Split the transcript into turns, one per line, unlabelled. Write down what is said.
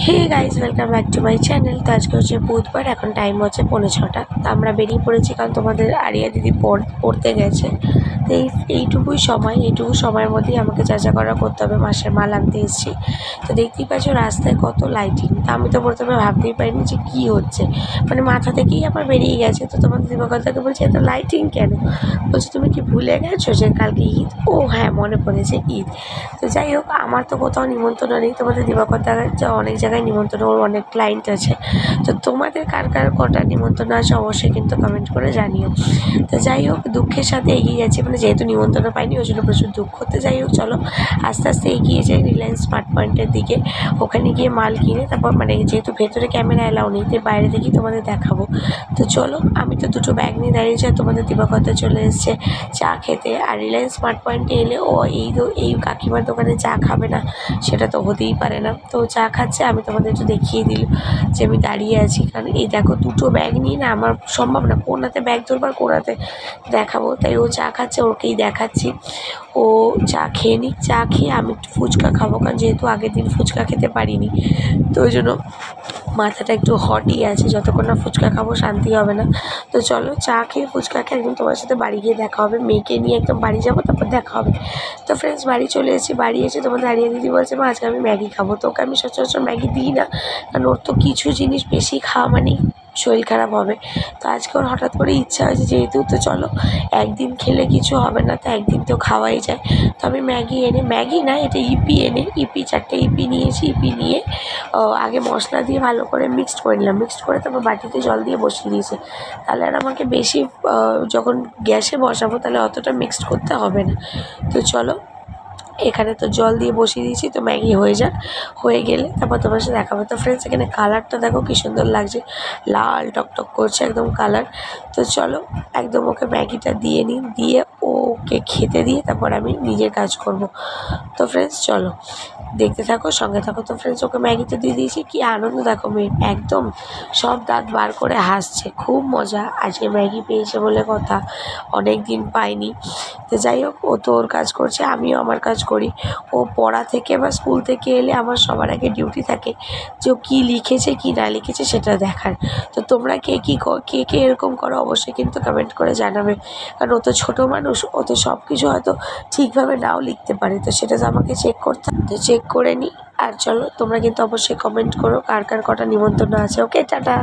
Hey guys welcome back to my channel. তো আজকে হচ্ছে বুধবার, এখন টাইম হচ্ছে 5:45। তো আমরা বেরিয়ে পড়েছি কারণ তোমাদের আরিয়া দিদি পড়তে গেছে। তো এইটুকু সময়ের মধ্যেই আমাকে যা করা করতে হবে। মাসের মাল আনতে এসেছি। তো দেখতেই পাচ্ছ রাস্তায় কত লাইটিং। তো আমি তো প্রথমে ভাবতেই পারিনি যে কী হচ্ছে, মানে মাথা থেকেই আমার বেরিয়ে গেছে। তো তোমাদের দিবাকরদাকে বলছি এত লাইটিং কেন? বলছি তুমি কি ভুলে গেছো যে কালকে ঈদ? ও হ্যাঁ, মনে পড়েছে ঈদ। তো যাই হোক, আমার তো কোথাও নিমন্ত্রণ নেই। তোমাদের দিবাকরদার অনেক জায়গায় নিমন্ত্রণ, ওর অনেক ক্লায়েন্ট আছে। তো তোমাদের কার কটা নিমন্ত্রণ আছে অবশ্যই কিন্তু কমেন্ট করে জানিও। তো যাই হোক, দুঃখের সাথে এগিয়ে যাচ্ছি, মানে যেহেতু নিমন্ত্রণ পাইনি ওই জন্য প্রচুর দুঃখ। তো যাই হোক, চলো আস্তে আস্তে এগিয়ে যাই রিলায়েন্স স্মার্ট পয়েন্টের দিকে। ওখানে গিয়ে মাল কিনে তারপর, মানে যেহেতু ভেতরে ক্যামেরা এলাও নেই, তাই বাইরে থেকেই তোমাদের দেখাবো। তো চলো, আমি তো দুটো ব্যাগ নিয়ে দাঁড়িয়েছি আর তোমাদের দিবাকরদা চলে এসছে চা খেতে। আর রিলায়েন্স স্মার্ট পয়েন্টে এলে ও এই কাকিমার দোকানে চা খাবে না সেটা তো হতেই পারে না। তো চা খাচ্ছে, আমি তোমাদের একটু দেখিয়ে দিল যে আমি দাঁড়িয়ে আছি। কারণ এই দেখো, দুটো ব্যাগ নিয়ে না আমার সম্ভব না, কোন হাতে ব্যাগ ধরবার কোন হাতে দেখাবো। তাই ও চা খাচ্ছে, ওকেই দেখাচ্ছি। ও চা খেয়ে নিক, চা খেয়ে আমি একটু ফুচকা খাবো, কারণ যেহেতু আগের দিন ফুচকা খেতে পারিনি, তো ওই জন্য মাথাটা একটু হটই আছে। যতক্ষণ না ফুচকা খাবো শান্তি হবে না। তো চলো চা খেয়ে ফুচকা খেয়ে একদম তোমার সাথে বাড়ি গিয়ে দেখা হবে। মেয়েকে নিয়ে একদম বাড়ি যাবো, তারপর দেখা হবে। তো ফ্রেন্ডস, বাড়ি চলে এসেছি। বাড়ি এসে তোমাদের আরিয়া দিদি বলছে মা আজকে আমি ম্যাগি খাবো। তো ওকে আমি সচরাচর ম্যাগি দিই না, কারণ ওর তো কিছু জিনিস বেশি খাওয়া মানেই শরীর খারাপ হবে। তো আজকে ওর হঠাৎ করে ইচ্ছা হয়েছে যেহেতু, তো চলো একদিন খেলে কিছু হবে না, তো একদিন তো খাওয়াই যায়। তো আমি ম্যাগি না, এটা ইপি 4টে ইপি নিয়েছি। ইপি নিয়ে আগে মশলা দিয়ে ভালো করে মিক্সড করে নিলাম। মিক্সড করে তারপর বাটিতে জল দিয়ে বসিয়ে দিয়েছি। তাহলে আর আমাকে বেশি যখন গ্যাসে বসাবো তাহলে অতটা মিক্সড করতে হবে না। তো চলো, এখানে তো জল দিয়ে বসিয়ে দিয়েছি। তো ম্যাগি হয়ে গেলে তারপর তোমার সাথে দেখাবো। তো ফ্রেন্ডস, এখানে কালারটা দেখো কী সুন্দর লাগছে, লাল টকটক করছে একদম কালার। তো চলো একদম ওকে ম্যাগিটা দিয়ে নিই, দিয়ে ওকে খেতে দিয়ে তারপর আমি নিজের কাজ করব। তো ফ্রেন্ডস চলো দেখতে থাকো, সঙ্গে থাকো। তো ফ্রেন্ডস, ওকে ম্যাগিতে দিয়ে দিয়েছি, কি আনন্দ দেখো মেয়ে, একদম সব দাঁত বার করে হাসছে, খুব মজা। আজকে ম্যাগি পেয়েছে বলে কথা, অনেক দিন পাইনি। তো যাই হোক, ও তো ওর কাজ করছে, আমিও আমার কাজ করি। ও পড়া থেকে বা স্কুল থেকে এলে আমার সবার আগে ডিউটি থাকে যে ও কী লিখেছে কী না লিখেছে সেটা দেখার। তো তোমরা কে এরকম করো অবশ্যই কিন্তু কমেন্ট করে জানাবে, কারণ ও তো ছোটো মানুষ, ও তো সব কিছু হয়তো ঠিকভাবে নাও লিখতে পারে। তো সেটা তো আমাকে চেক করতে হবে, তো চেক করে নিই। আর চলো, তোমরা কিন্তু অবশ্যই কমেন্ট করো কার কটা নিমন্ত্রণ আছে। ওকে, টাটা।